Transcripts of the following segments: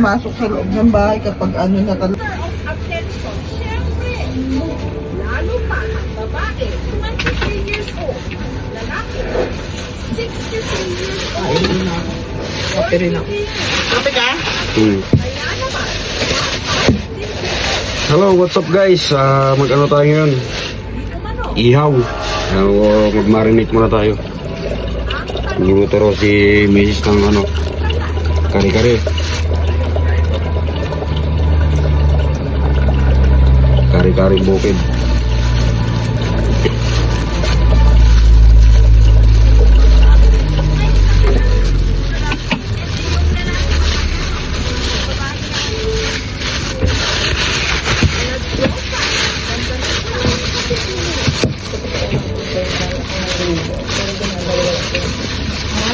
pumasok sa loob ng bahay kapag ano na talaga. Attention, syempre. Lalo pa ang babae, 23 years old. Lalaki, 63 years old. Kape rin ako. Kape ka? Kaya naman, Hello, what's up guys? Mag-ano tayo ngayon? dito mano, Ihaw. Mag-marinate muna tayo. Niluto raw si Mrs. ng ano, kare-kare. Kare-kare bukid.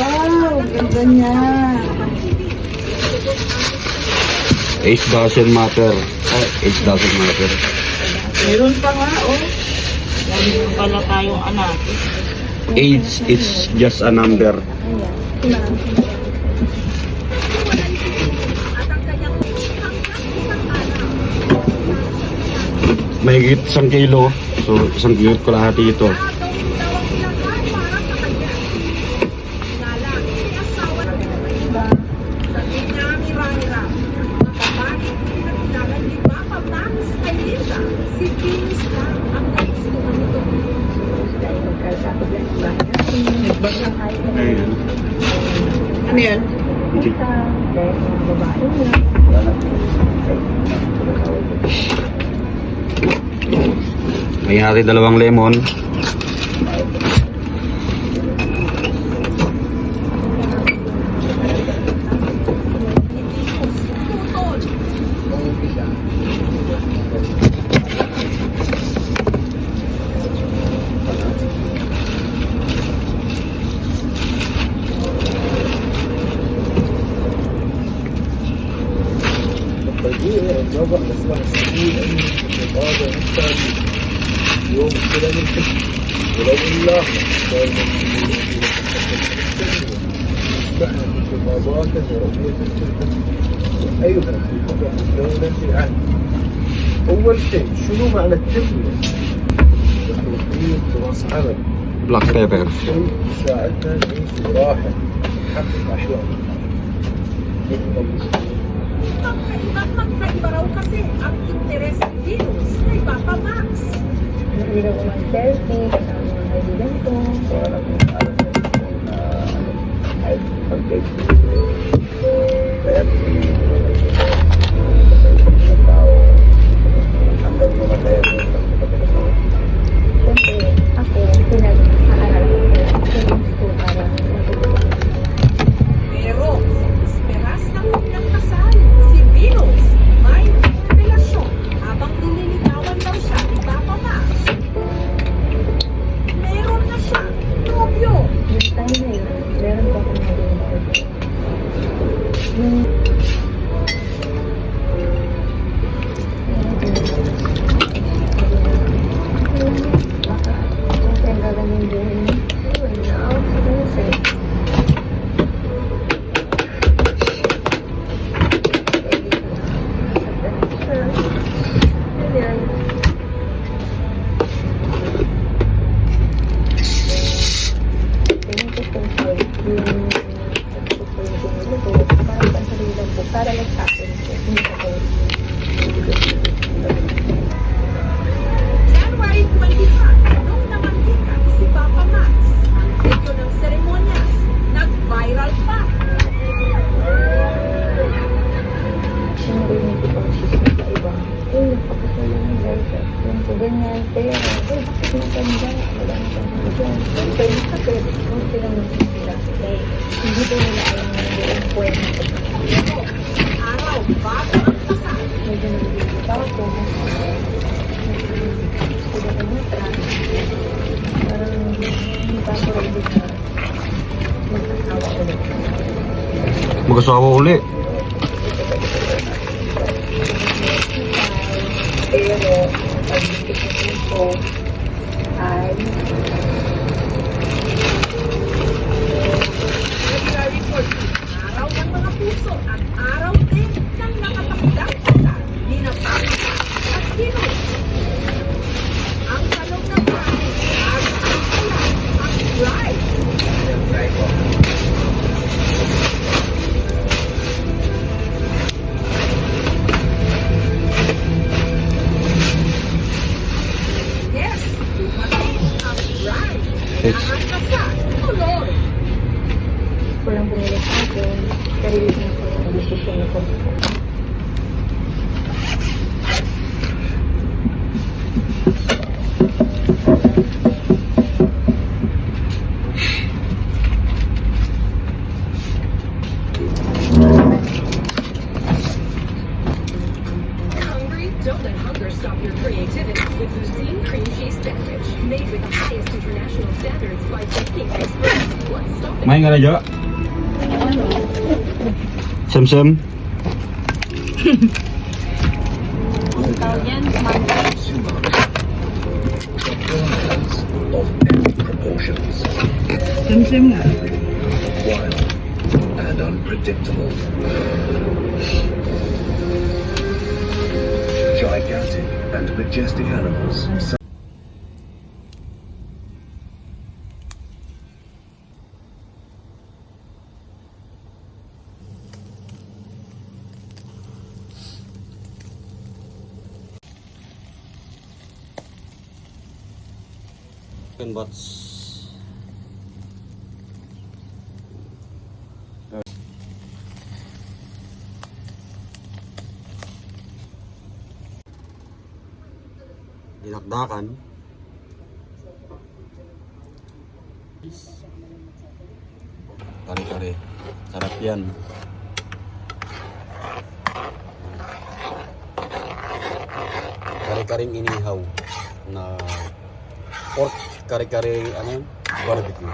Wow, ganda niya. Age doesn't matter. Age doesn't matter. Meron pa nga, oh. Meron pala tayong anak. Age is just a number. Mahigit 1 kilo. So, 1 kilo ko lahat ito. Ano yan? May hati 2 lemon. يوم السلام الحسن ولو الله نحن في مضاقة ورؤية الشركة أيضا في فتح الدولة عنه. أول شيء شنو معنى التنمية؟ توفير فرص عمل. Black pepper. شيء يساعدنا نعيش براحة نحقق أحلامنا. Magkaiba raw kasi ang interes ng Venus kay Papa Max. Hindi na ko mag-selfie, kasama ng kaibigan ko. Wala kong alam na ay pag-date. Kaya tao hanggang mga kaya Siyempre, ako, pinag-aaral ko sa school para matulungan. Pero sa esperas ng kanyang kasal, si Venus may revelasyon habang nililigawan daw siya ni Papa Max. Meron na siya, nobyo. Yung time na yun, meron pa akong naging nobyo. Yung baka, siyempre ang gagaling din. Ayun, na-out sa kasi. Para nagsakin ko, hindi ako. January 25, nung namantikan si Papa Max, ang video ng seremonyas nag-viral pa. Sinarinig ko pang chismis sa iba. Nagpapasala ng license. Yung sa ganyan, pera. Bakit matanda? Wala na siyang dyan. Siyempre, nakapit. Kung silang sila. Hindi ba nila alam na hindi ang kwento. Araw bago ang kasal, Medyo nagigita ako. Sila ka matra. Parang hindi pa ako ready na mag-asawa ulit. Mag-asawa uli. Pero, pag-isipin ko ay February 14, araw ng mga puso at araw din ng Hungry? Don't let hunger stop your creativity with Cuisine Cream Cheese Sandwich. Made with the highest international standards by baking experts. What's stopping May nga na dyan. Sem-sem. Ang tawag yan, Of epic proportions, Sim-sim nga. wild and unpredictable. Gigantic and majestic animals. Bats. Dinakdakan. Kare-kare. Sarap yan. Kare-karing inihaw na pork kare-kare ano yun? Barbecue.